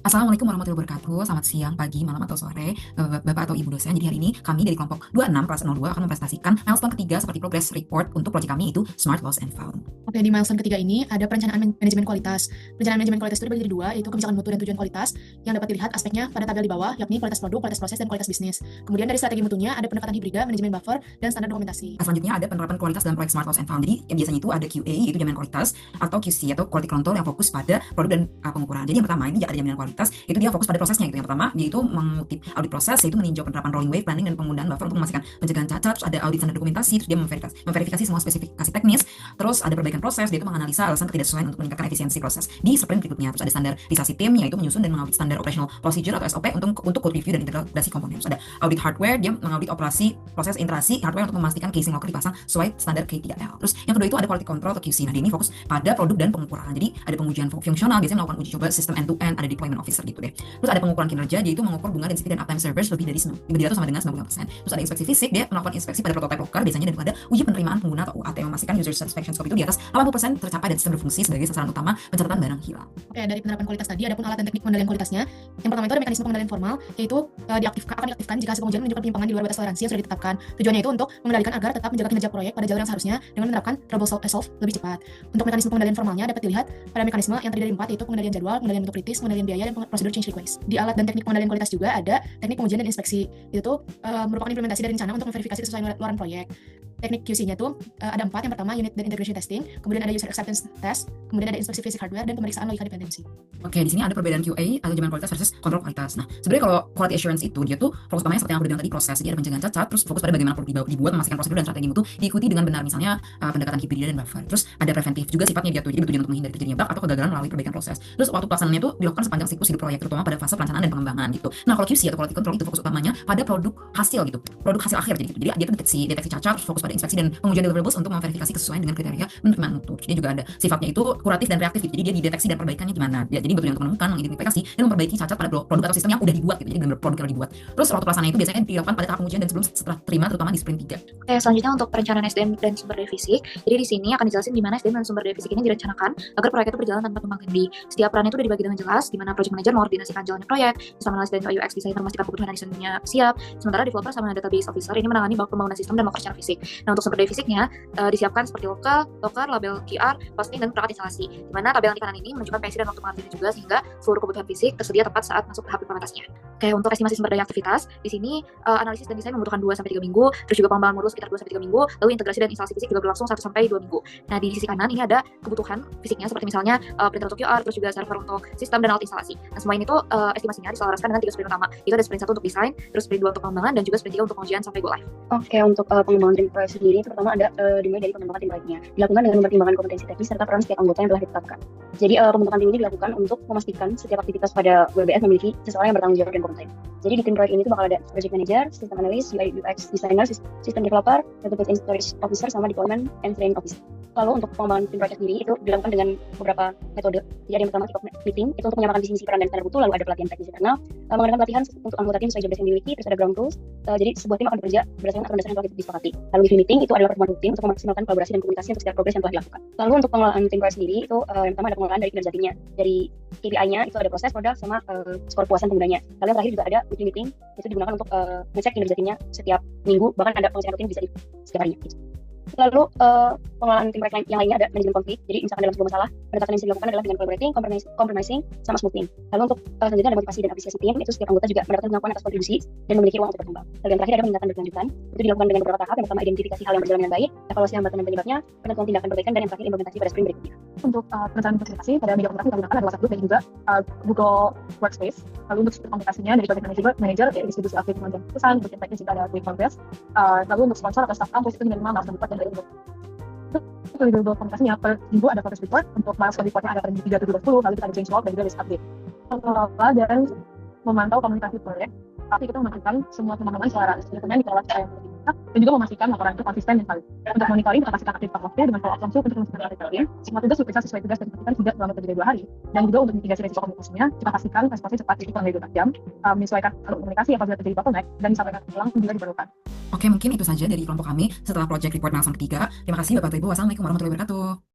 Assalamualaikum warahmatullahi wabarakatuh. Selamat siang, pagi, malam, atau sore, Bapak atau Ibu dosen. Jadi hari ini kami dari kelompok 26 kelas 02 akan mempresentasikan milestone ketiga seperti progress report untuk proyek kami itu Smart Lost and Found. Oke, di milestone ketiga ini ada perencanaan manajemen kualitas. Perencanaan manajemen kualitas itu dibagi jadi dua, yaitu kebijakan mutu dan tujuan kualitas, yang dapat dilihat aspeknya pada tabel di bawah, yakni kualitas produk, kualitas proses, dan kualitas bisnis. Kemudian dari strategi mutunya ada pendekatan hibrida, manajemen buffer, dan standar dokumentasi. Selanjutnya ada penerapan kualitas dalam proyek Smart Lost and Found. Jadi yang biasanya itu ada QA, yaitu jaminan kualitas, atau QC atau quality control yang fokus pada produk dan pengukuran. Jadi yang pertama ini ada jaminan kualitas, itu dia fokus pada prosesnya gitu. Yang pertama dia itu mengutip audit proses, yaitu meninjau penerapan rolling wave planning dan penggunaan buffer untuk memastikan pencegahan cacat. Terus ada audit standar dokumentasi, terus dia memverifikasi semua spesifikasi teknis. Terus ada perbaikan proses, dia itu menganalisa alasan ketidaksesuaian untuk meningkatkan efisiensi proses di sprint berikutnya. Terus ada standarisasi tim, yaitu menyusun dan mengaudit standar operational procedure atau SOP untuk code review dan integrasi komponen. Terus ada audit hardware, dia mengaudit operasi proses integrasi hardware untuk memastikan casing locker dipasang sesuai standar K3L. Terus yang kedua itu ada quality control atau QC. Nah, ini fokus pada produk dan pengukuran. Jadi ada pengujian fungsional, biasanya melakukan uji coba sistem end to end, ada deployment officer gitu deh. Terus ada pengukuran kinerja, dia itu mengukur bunga density dan uptime servers lebih dari sama dengan 95%. Terus ada inspeksi fisik, dia melakukan inspeksi pada prototipe locker biasanya, dan ada uji penerimaan pengguna atau UAT, memastikan user satisfaction score itu di atas 80% tercapai dan sistem berfungsi sebagai sasaran utama pencatatan barang hilang. Oke, dari penerapan kualitas tadi ada pun alat dan teknik pengendalian kualitasnya. Yang pertama itu ada mekanisme pengendalian formal, yaitu akan diaktifkan jika hasil pengujian menunjukkan penyimpangan di luar batas toleransi yang sudah ditetapkan. Tujuannya itu untuk mengendalikan agar tetap menjaga kinerja proyek pada jalur yang seharusnya dengan menerapkan trouble solve lebih cepat. Untuk mekanisme pengendalian formalnya dapat dilihat pada mekanisme yang terdiri dari 4, yaitu pengendalian jadwal, pengendalian bentuk kritis, pengendalian biaya, dan prosedur change request. Di alat dan teknik pengendalian kualitas juga ada teknik pengujian dan inspeksi. Itu merupakan implementasi dari rencana untuk memverifikasi kesesuaian luaran proyek. Teknik QC-nya tuh ada 4. Yang pertama unit dan integration testing, kemudian ada user acceptance test, kemudian ada inspeksi fisik hardware, dan pemeriksaan logika dependensi. Oke, di sini ada perbedaan QA atau jaminan kualitas versus kontrol kualitas. Nah, sebenarnya kalau quality assurance itu dia tuh fokus utamanya seperti yang aku bilang tadi, proses. Jadi ada pencegahan cacat, terus fokus pada bagaimana produk dibuat, memastikan prosedur dan strategi mutu diikuti dengan benar, misalnya pendekatan hibrida dan buffer. Terus ada preventif juga sifatnya dia tuh, jadi bertujuan untuk menghindari terjadinya bug atau kegagalan melalui perbaikan proses. Terus waktu pelaksanaannya itu dilakukan sepanjang siklus hidup proyek, terutama pada fase perencanaan dan pengembangan gitu. Nah, kalau QC atau quality control itu fokus utamanya pada produk hasil gitu, produk hasil akhir jadi gitu. Jadi dia tuh deteksi cacat, fokus pada inspeksi dan pengujian deliverables untuk memverifikasi kesesuaian dengan kriteria penerimaan mutu. Jadi juga ada sifatnya itu kuratif dan reaktif gitu. Jadi dia dideteksi dan perbaikannya gimana. Ya, jadi bertujuan untuk menemukan, mengidentifikasi dan memperbaiki cacat pada produk atau sistem yang udah dibuat gitu. Jadi benar produk yang udah dibuat. Terus waktu pelaksanaan itu biasanya dilakukan pada tahap pengujian dan setelah terima, terutama di sprint 3. Oke, selanjutnya untuk perencanaan SDM dan sumber daya fisik. Jadi di sini akan dijelasin gimana SDM dan sumber daya fisik ini direncanakan agar proyek itu berjalan tanpa tumbang tindih. Setiap peran itu udah dibagi dengan jelas, di mana project manager mengordinasikan jalannya proyek, sama analis dan UX designer memastikan kebutuhan desainnya siap, sementara developer sama database officer ini menangani pembangunan sistem dan locker secara fisik. Nah, untuk sumber daya fisiknya disiapkan seperti locker, label QR, posting, dan perangkat instalasi. Di mana tabel yang di kanan ini menunjukkan PSI dan waktu pengambilannya juga, sehingga seluruh kebutuhan fisik tersedia tepat saat masuk tahap implementasinya. Oke, untuk estimasi sumber daya aktivitas, di sini analisis dan desain membutuhkan 2-3 minggu, terus juga pengembangan modul sekitar 2-3 minggu, lalu integrasi dan instalasi fisik juga berlangsung 1-2 minggu. Nah, di sisi kanan ini ada kebutuhan fisiknya seperti misalnya printer untuk QR, terus juga server untuk sistem dan alat instalasi. Nah, semua ini tuh estimasinya diselaraskan dengan 3 sprint utama. Itu ada sprint 1 untuk desain, terus sprint 2 untuk pengembangan, dan juga sprint 3 untuk pengujian sampai go live. Oke, untuk pengembangan tim proyek sendiri, pertama ada dimulai dari pengembangan tim proyeknya. Dilakukan dengan mempertimbangkan kompetensi teknis serta peran setiap anggota yang telah ditetapkan. Jadi pembentukan tim ini dilakukan untuk memastikan setiap aktivitas pada WBS memiliki seseorang yang bertanggung jawab dan kompeten. Jadi di tim proyek ini tuh bakal ada project manager, system analyst, UI UX designer, system developer, database and storage officer, sama deployment and training officer. Lalu untuk pengembangan tim proyek sendiri itu dilakukan dengan beberapa metode. Jadi ada yang pertama kick-off meeting, itu untuk menyamakan visi misi peran dan standar mutu, lalu ada pelatihan teknis internal, mengadakan pelatihan untuk anggota tim sesuai job desk yang dimiliki, terus ada ground rules. Jadi sebuah tim akan bekerja berdasarkan atas yang telah disepakati. Lalu weekly meeting itu adalah pertemuan rutin untuk memaksimalkan kolaborasi dan komunikasi untuk setiap progres yang telah dilakukan. Lalu untuk pengelolaan tim proyek sendiri itu yang pertama ada pengelolaan dari kinerja timnya. Dari KPI-nya itu ada proses, produk, sama skor puasan penggunanya. Lalu yang terakhir juga ada weekly meeting, itu digunakan untuk ngecek kinerja timnya setiap minggu, bahkan ada pengecekan rutin bisa di setiap harinya. Lalu pengelolaan tim proyek yang lainnya ada manajemen konflik. Jadi misalkan dalam sebuah masalah, pendekatan yang bisa dilakukan adalah dengan collaborating, compromising, sama smoothing. Lalu untuk selanjutnya ada motivasi dan apresiasi tim. Itu setiap anggota juga mendapatkan pengakuan atas kontribusi dan memiliki ruang untuk berkembang. Lalu yang terakhir ada peningkatan berkelanjutan. Itu dilakukan dengan beberapa tahap. Yang pertama identifikasi hal yang berjalan dengan baik, evaluasi hambatan dan penyebabnya, penentuan tindakan perbaikan, dan yang terakhir implementasi pada sprint berikutnya. Untuk perencanaan implementasi pada media komunikasi kita gunakan adalah WhatsApp group dan juga Google Workspace. Lalu untuk sistem komunikasinya dari project manager ya distribusi update pengajuan keputusan, untuk teknis juga ada quick progress. Lalu untuk sponsor atau staff kampus itu minimal milestone report dan dari untuk Google komunikasinya per minggu ada progress report, untuk milestone reportnya ada per minggu 3, 7, 10, lalu kita ada change log dan juga list update. Mengelola dan memantau komunikasi proyek, tapi kita memastikan semua pemahaman secara dokumen dikelola secara yang lebih tepat, dan juga memastikan laporan itu konsisten dan valid. Untuk monitoring, kita pastikan aktivitas waktunya dengan follow up langsung untuk memastikan aktivitas. Semua tugas diperiksa sesuai tugas dan dipastikan tidak selama lebih dari 2 hari. Dan juga untuk mitigasi resiko komunikasinya, kita pastikan responsnya cepat, itu kurang dari 24 jam, menyesuaikan alur komunikasi apabila terjadi bottleneck, dan disampaikan ulang bila diperlukan. Oke, mungkin itu saja dari kelompok kami setelah project report milestone ketiga. Terima kasih Bapak Ibu. Wassalamualaikum warahmatullahi wabarakatuh.